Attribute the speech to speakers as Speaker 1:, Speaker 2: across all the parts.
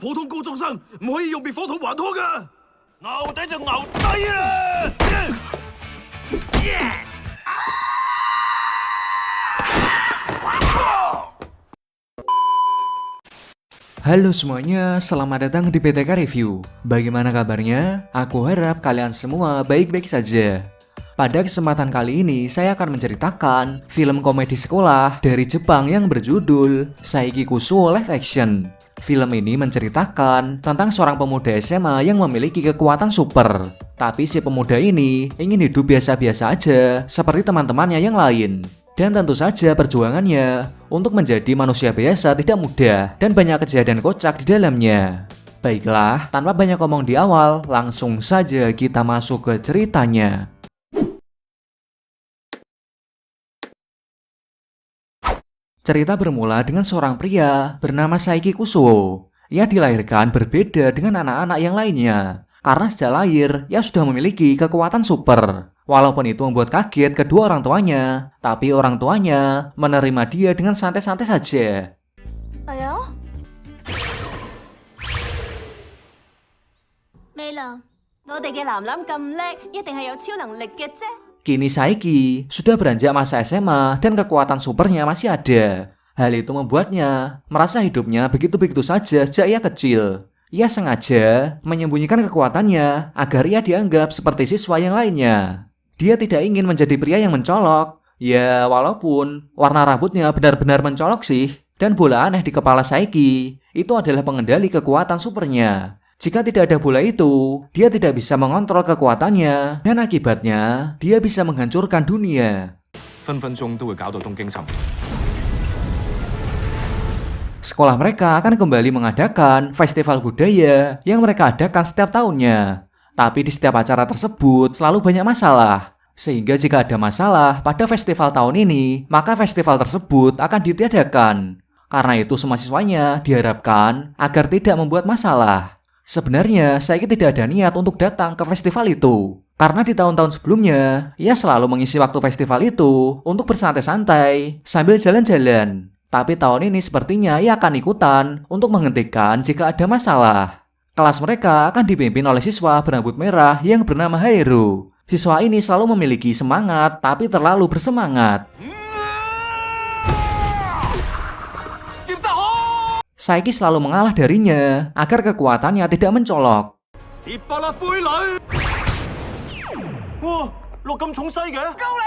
Speaker 1: 普通高中生唔可以用滅火筒還拖㗎。牛底就牛底啦！
Speaker 2: Halo semuanya, selamat datang di PTK Review. Bagaimana kabarnya? Aku harap kalian semua baik-baik saja. Pada kesempatan kali ini, saya akan menceritakan film komedi sekolah dari Jepang yang berjudul Saiki Kusuo Live Action. Film ini menceritakan tentang seorang pemuda SMA yang memiliki kekuatan super. Tapi si pemuda ini ingin hidup biasa-biasa aja, seperti teman-temannya yang lain. Dan tentu saja perjuangannya untuk menjadi manusia biasa tidak mudah dan banyak kejadian kocak di dalamnya. Baiklah, tanpa banyak ngomong di awal, langsung saja kita masuk ke ceritanya. Cerita bermula dengan seorang pria bernama Saiki Kusuo. Ia dilahirkan berbeda dengan anak-anak yang lainnya, karena sejak lahir ia sudah memiliki kekuatan super. Walaupun itu membuat kaget kedua orang tuanya, tapi orang tuanya menerima dia dengan santai-santai saja.
Speaker 3: Ayo. Mela, 我哋嘅男男咁叻，一定係有超能力嘅啫。
Speaker 2: Kini Saiki sudah beranjak masa SMA dan kekuatan supernya masih ada. Hal itu membuatnya merasa hidupnya begitu-begitu saja sejak ia kecil. Ia sengaja menyembunyikan kekuatannya agar ia dianggap seperti siswa yang lainnya. Dia tidak ingin menjadi pria yang mencolok. Ya, walaupun warna rambutnya benar-benar mencolok sih. Dan bola aneh di kepala Saiki itu adalah pengendali kekuatan supernya. Jika tidak ada bola itu, dia tidak bisa mengontrol kekuatannya. Dan akibatnya, dia bisa menghancurkan dunia.
Speaker 1: 分分鐘都會搞到東京沉。
Speaker 2: Sekolah mereka akan kembali mengadakan festival budaya yang mereka adakan setiap tahunnya. Tapi di setiap acara tersebut selalu banyak masalah. Sehingga jika ada masalah pada festival tahun ini, maka festival tersebut akan ditiadakan. Karena itu semua siswanya diharapkan agar tidak membuat masalah. Sebenarnya Saiki tidak ada niat untuk datang ke festival itu. Karena di tahun-tahun sebelumnya, ia selalu mengisi waktu festival itu untuk bersantai-santai sambil jalan-jalan. Tapi tahun ini sepertinya ia akan ikutan untuk menghentikan jika ada masalah. Kelas mereka akan dipimpin oleh siswa berambut merah yang bernama Haeru. Siswa ini selalu memiliki semangat, tapi terlalu bersemangat. Saiki selalu mengalah darinya agar kekuatannya tidak mencolok.
Speaker 1: 接巴啦灰女！哇，落咁重西嘅！救你！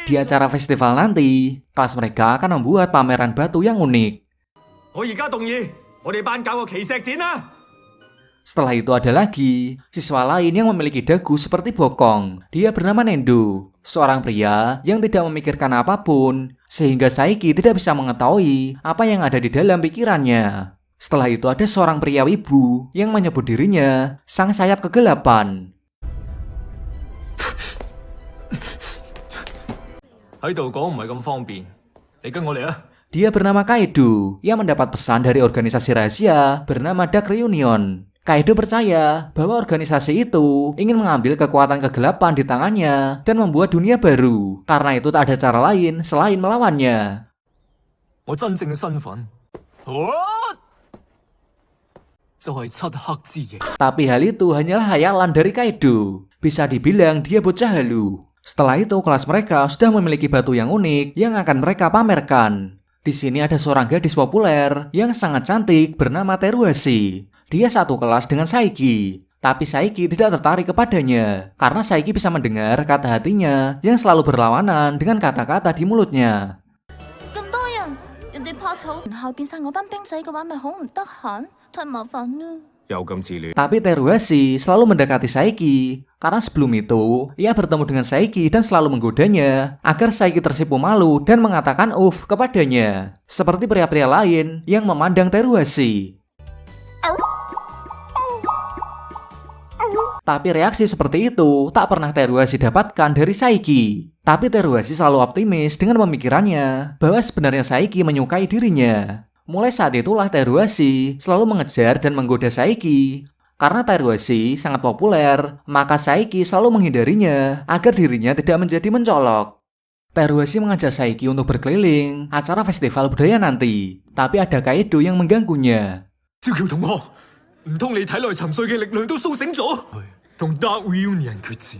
Speaker 2: Di acara festival nanti, kelas mereka akan membuat pameran batu yang unik.
Speaker 1: 我而家動議，我哋班搞個奇石展啦！
Speaker 2: Setelah itu ada lagi siswa lain yang memiliki dagu seperti bokong. Dia bernama Nendo, seorang pria yang tidak memikirkan apapun, sehingga Saiki tidak bisa mengetahui apa yang ada di dalam pikirannya. Setelah itu ada seorang pria wibu yang menyebut dirinya Sang Sayap Kegelapan.
Speaker 1: 喺度講唔係咁方便，你跟我嚟啊！
Speaker 2: Dia bernama Kaido. Ia mendapat pesan dari organisasi rahasia bernama Dark Reunion. Kaido percaya bahwa organisasi itu ingin mengambil kekuatan kegelapan di tangannya dan membuat dunia baru. Karena itu tak ada cara lain selain melawannya.
Speaker 1: 我真正嘅身份，就係漆黑之翼。
Speaker 2: Tapi hal itu hanyalah hayalan dari Kaido. Bisa dibilang dia bocah halu. Setelah itu kelas mereka sudah memiliki batu yang unik yang akan mereka pamerkan. Di sini ada seorang gadis populer yang sangat cantik bernama Teruhashi. Dia satu kelas dengan Saiki. Tapi Saiki tidak tertarik kepadanya karena Saiki bisa mendengar kata hatinya yang selalu berlawanan dengan kata-kata di mulutnya.
Speaker 3: 咁多人，人哋怕醜，然後變晒我班兵仔嘅話，咪好唔得閒，太麻煩啦。
Speaker 1: 又咁自戀。
Speaker 2: Tapi Teruhashi selalu mendekati Saiki karena sebelum itu ia bertemu dengan Saiki dan selalu menggodanya agar Saiki tersipu malu dan mengatakan kepadanya. Seperti pria-pria lain yang memandang Teruhashi. Tapi reaksi seperti itu tak pernah Teruhashi dapatkan dari Saiki. Tapi Teruhashi selalu optimis dengan pemikirannya bahwa sebenarnya Saiki menyukai dirinya. Mulai saat itulah Teruhashi selalu mengejar dan menggoda Saiki. Karena Teruhashi sangat populer, maka Saiki selalu menghindarinya agar dirinya tidak menjadi mencolok. Teruhashi mengajak Saiki untuk berkeliling acara festival budaya nanti, tapi ada Kaido yang mengganggunya.
Speaker 1: 朝橋同學，唔通你體內沉睡嘅力量都甦醒咗？同 Dark Reunion 決戰。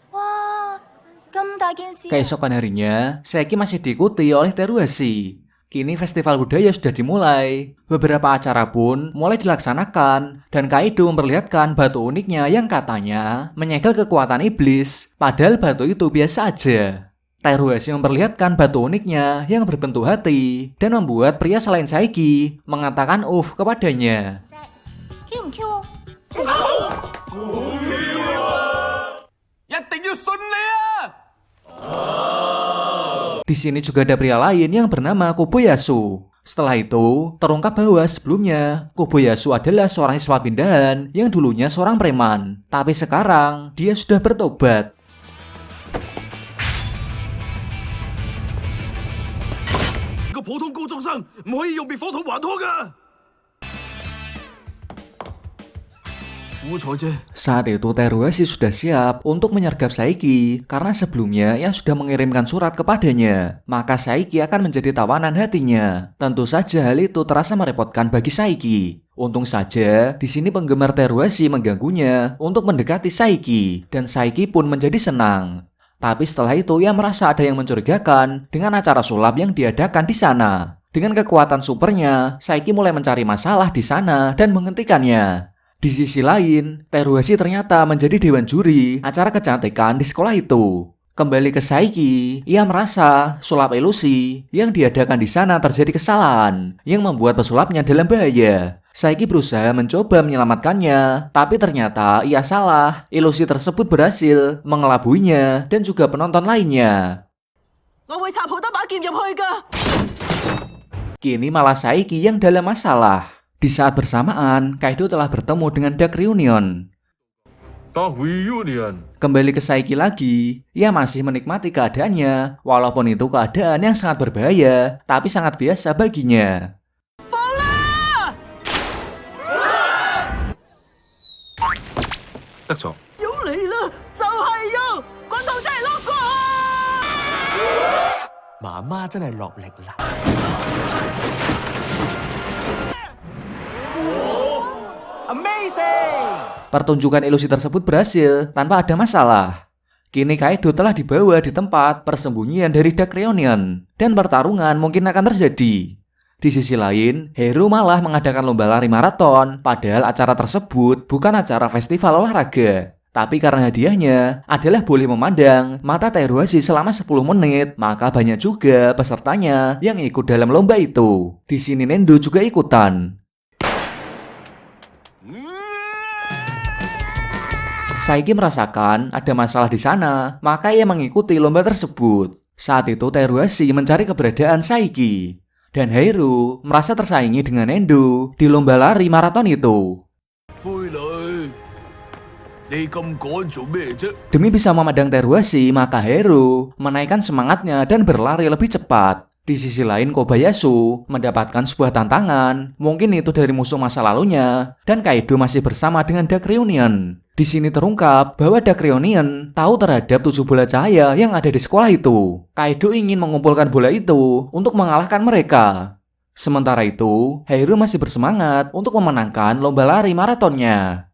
Speaker 3: 哇，咁大件事啊。
Speaker 2: Keesokan harinya, Saiki masih diikuti oleh Teruhashi. Kini festival budaya sudah dimulai. Beberapa acara pun mulai dilaksanakan dan Kaido memperlihatkan batu uniknya yang katanya menyegel kekuatan iblis, padahal batu itu biasa aja. Teruhashi memperlihatkan batu uniknya yang berbentuk hati dan membuat pria selain Saiki mengatakan kepadanya.
Speaker 3: Q 唔 Q 啊？
Speaker 1: 一定要信你啊！
Speaker 2: Di sini juga ada pria lain yang bernama Kobayasu. Setelah itu, terungkap bahwa sebelumnya Kobayasu adalah seorang siswa pindahan yang dulunya seorang preman, tapi sekarang dia sudah bertobat.
Speaker 1: 個普通高中生唔可以用滅火筒還拖㗎。好彩啫。
Speaker 2: Saat itu Teruhashi sudah siap untuk menyergap Saiki karena sebelumnya ia sudah mengirimkan surat kepadanya. Maka Saiki akan menjadi tawanan hatinya. Tentu saja hal itu terasa merepotkan bagi Saiki. Untung saja di sini penggemar Teruhashi mengganggunya untuk mendekati Saiki dan Saiki pun menjadi senang. Tapi setelah itu ia merasa ada yang mencurigakan dengan acara sulap yang diadakan di sana. Dengan kekuatan supernya, Saiki mulai mencari masalah di sana dan menghentikannya. Di sisi lain, Teruhashi ternyata menjadi dewan juri acara kecantikan di sekolah itu. Kembali ke Saiki, ia merasa sulap ilusi yang diadakan di sana terjadi kesalahan yang membuat pesulapnya dalam bahaya. Saiki berusaha mencoba menyelamatkannya, tapi ternyata ia salah. Ilusi tersebut berhasil mengelabuinya dan juga penonton lainnya. Kini malah Saiki yang dalam masalah. Di saat bersamaan, Kaido telah bertemu dengan Dark Reunion.
Speaker 1: Dark Reunion.
Speaker 2: Kembali ke Saiki lagi, ia masih menikmati keadaannya, walaupun itu keadaan yang sangat berbahaya, tapi sangat biasa baginya.
Speaker 1: Dek咗。 媽媽真係落力啦。
Speaker 2: Pertunjukan ilusi tersebut berhasil tanpa ada masalah. Kini Kaido telah dibawa di tempat persembunyian dari Dark Reunion dan pertarungan mungkin akan terjadi. Di sisi lain, Hero malah mengadakan lomba lari maraton, padahal acara tersebut bukan acara festival olahraga. Tapi karena hadiahnya adalah boleh memandang mata Teruhashi selama 10 menit, maka banyak juga pesertanya yang ikut dalam lomba itu. Di sini Nendo juga ikutan. Saiki merasakan ada masalah di sana, maka ia mengikuti lomba tersebut. Saat itu Teruhashi mencari keberadaan Saiki. Dan Hero merasa tersaingi dengan Nendo di lomba lari maraton itu. Demi bisa memandang Teruhashi, maka Hero menaikkan semangatnya dan berlari lebih cepat. Di sisi lain, Kobayasu mendapatkan sebuah tantangan, mungkin itu dari musuh masa lalunya, dan Kaido masih bersama dengan Dark Reunion. Di sini terungkap bahwa Dark Reunion tahu terhadap 7 bola cahaya yang ada di sekolah itu. Kaido ingin mengumpulkan bola itu untuk mengalahkan mereka. Sementara itu, Hiro masih bersemangat untuk memenangkan lomba lari maratonnya.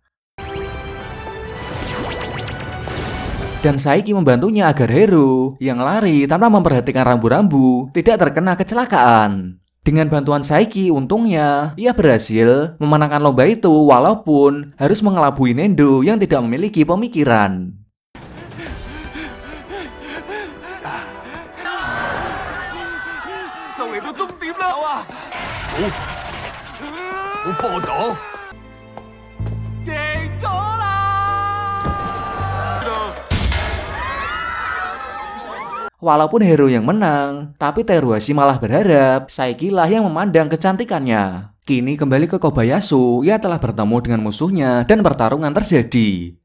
Speaker 2: Dan Saiki membantunya agar Hero yang lari tanpa memperhatikan rambu-rambu tidak terkena kecelakaan. Dengan bantuan Saiki, untungnya ia berhasil memenangkan lomba itu walaupun harus mengelabui Nendo yang tidak memiliki pemikiran. Walaupun Hero yang menang, tapi Teruhashi malah berharap Saiki lah yang memandang kecantikannya. Kini kembali ke Kobayasu, ia telah bertemu dengan musuhnya dan pertarungan terjadi.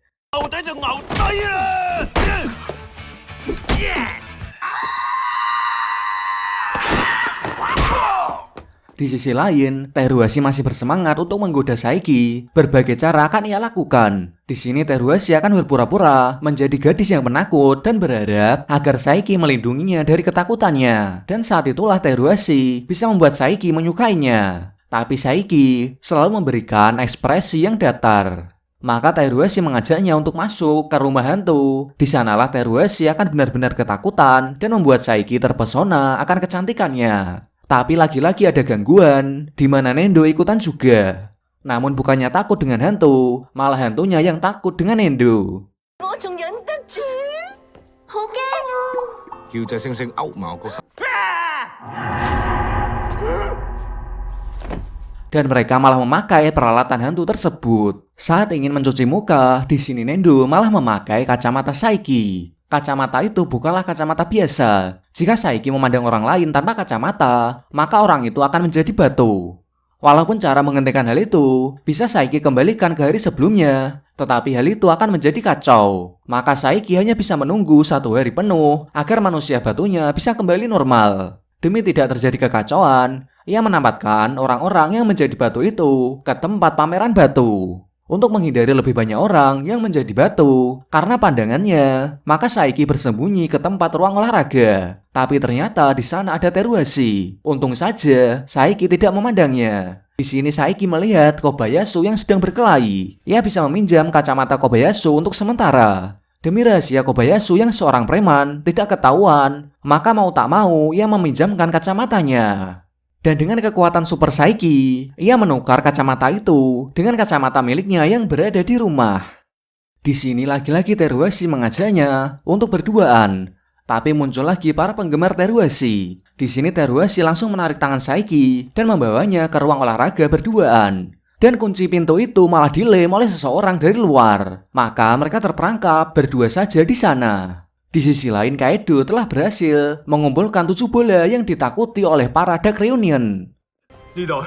Speaker 2: Di Di sisi lain, Teruhashi masih bersemangat untuk menggoda Saiki. Berbagai cara akan ia lakukan. Di sini Teruhashi akan berpura-pura menjadi gadis yang penakut dan berharap agar Saiki melindunginya dari ketakutannya. Dan saat itulah Teruhashi bisa membuat Saiki menyukainya. Tapi Saiki selalu memberikan ekspresi yang datar. Maka Teruhashi mengajaknya untuk masuk ke rumah hantu. Di sanalah Teruhashi akan benar-benar ketakutan dan membuat Saiki terpesona akan kecantikannya. Tapi lagi-lagi ada gangguan, di mana Nendo ikutan juga. Namun bukannya takut dengan hantu, malah hantunya yang takut dengan Nendo.
Speaker 3: 我仲忍得住，好驚啊！
Speaker 1: 叫隻猩猩勾埋我個肺。
Speaker 2: Dan mereka malah memakai peralatan hantu tersebut. Saat ingin mencuci muka, di sini Nendo malah memakai kacamata Saiki. Kacamata itu bukanlah kacamata biasa. Jika Saiki memandang orang lain tanpa kacamata, maka orang itu akan menjadi batu. Walaupun cara menghentikan hal itu bisa Saiki kembalikan ke hari sebelumnya, tetapi hal itu akan menjadi kacau. Maka Saiki hanya bisa menunggu 1 hari penuh agar manusia batunya bisa kembali normal. Demi tidak terjadi kekacauan, ia menempatkan orang-orang yang menjadi batu itu ke tempat pameran batu. Untuk menghindari lebih banyak orang yang menjadi batu karena pandangannya, maka Saiki bersembunyi ke tempat ruang olahraga. Tapi ternyata di sana ada Teruhashi. Untung saja Saiki tidak memandangnya. Di sini Saiki melihat Kobayasu yang sedang berkelahi. Ia bisa meminjam kacamata Kobayasu untuk sementara. Demi rahasia Kobayasu yang seorang preman tidak ketahuan, maka mau tak mau ia meminjamkan kacamatanya. Dan dengan kekuatan Super Saiki, ia menukar kacamata itu dengan kacamata miliknya yang berada di rumah. Di sini lagi-lagi Teruhashi mengajaknya untuk berduaan. Tapi muncul lagi para penggemar Teruhashi. Di sini Teruhashi langsung menarik tangan Saiki dan membawanya ke ruang olahraga berduaan. Dan kunci pintu itu malah dilem oleh seseorang dari luar. Maka mereka terperangkap berdua saja di sana. Di sisi lain, Kaido telah berhasil mengumpulkan 7 bola yang ditakuti oleh para Dark Reunion.
Speaker 1: 呢度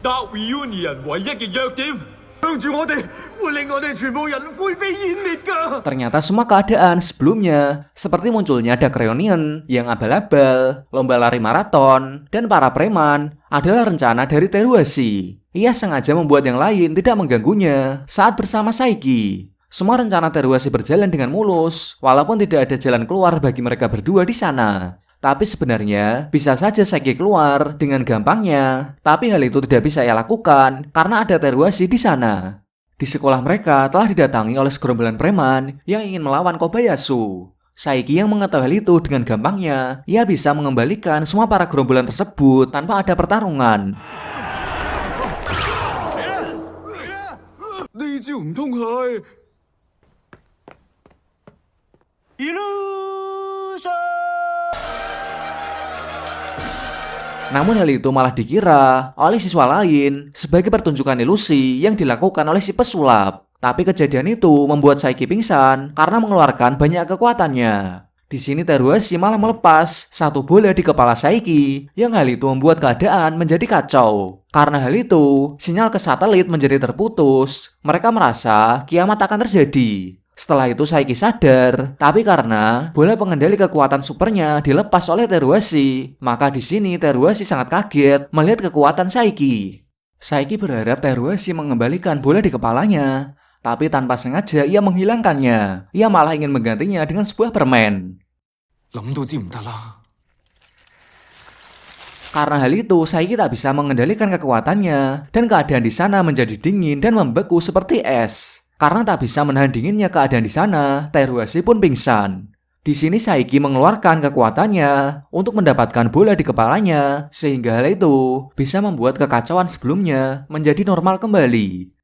Speaker 1: Dark Reunion 唯一嘅弱點，向住我哋會令我哋全部人灰飛煙滅㗎。
Speaker 2: Ternyata semua keadaan sebelumnya, seperti munculnya Dark Reunion yang abal-abal, lomba lari maraton, dan para preman, adalah rencana dari Teruhashi. Ia sengaja membuat yang lain tidak mengganggunya saat bersama Saiki. Semua rencana Teruhashi berjalan dengan mulus, walaupun tidak ada jalan keluar bagi mereka berdua di sana. Tapi sebenarnya bisa saja Saiki keluar dengan gampangnya, tapi hal itu tidak bisa ia lakukan karena ada Teruhashi di sana. Di sekolah mereka telah didatangi oleh segerombolan preman yang ingin melawan Kobayasu. Saiki yang mengetahui hal itu dengan gampangnya, ia bisa mengembalikan semua para gerombolan tersebut tanpa ada pertarungan.
Speaker 1: 呢招唔通係Illusion。
Speaker 2: Namun hal itu malah dikira oleh siswa lain sebagai pertunjukan ilusi yang dilakukan oleh si pesulap. Tapi kejadian itu membuat Saiki pingsan karena mengeluarkan banyak kekuatannya. Di sini Teruhashi malah melepas 1 bola di kepala Saiki yang hal itu membuat keadaan menjadi kacau. Karena hal itu, sinyal ke satelit menjadi terputus. Mereka merasa kiamat akan terjadi. Setelah itu Saiki sadar, tapi karena bola pengendali kekuatan supernya dilepas oleh Teruhashi, maka di sini Teruhashi sangat kaget melihat kekuatan Saiki. Saiki berharap Teruhashi mengembalikan bola di kepalanya, tapi tanpa sengaja ia menghilangkannya. Ia malah ingin menggantinya dengan sebuah permen.
Speaker 1: 諗都知唔得啦。
Speaker 2: Karena hal itu, Saiki tak bisa mengendalikan kekuatannya, dan keadaan di sana menjadi dingin dan membeku seperti es. Karena tak bisa menahan dinginnya keadaan di sana, Teruhashi pun pingsan. Di sini Saiki mengeluarkan kekuatannya untuk mendapatkan bola di kepalanya, sehingga hal itu bisa membuat kekacauan sebelumnya menjadi normal kembali.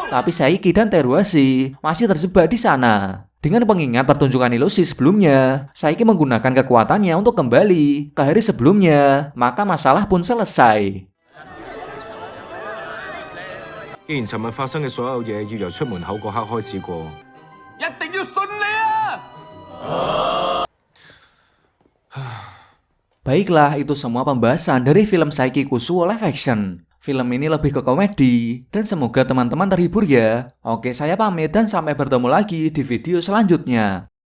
Speaker 2: Tapi Saiki dan Teruhashi masih terjebak di sana. Dengan pengingat pertunjukan ilusi sebelumnya, Saiki menggunakan kekuatannya untuk kembali ke hari sebelumnya, maka masalah pun selesai.
Speaker 1: 既然尋日發生嘅所有嘢要由出門口嗰刻開始過，一定要順利啊！
Speaker 2: Baiklah, itu semua pembahasan dari film Saiki Kusuo live action. Film ini lebih ke komedi, dan semoga teman-teman terhibur ya. Oke, saya pamit dan sampai bertemu lagi di video selanjutnya.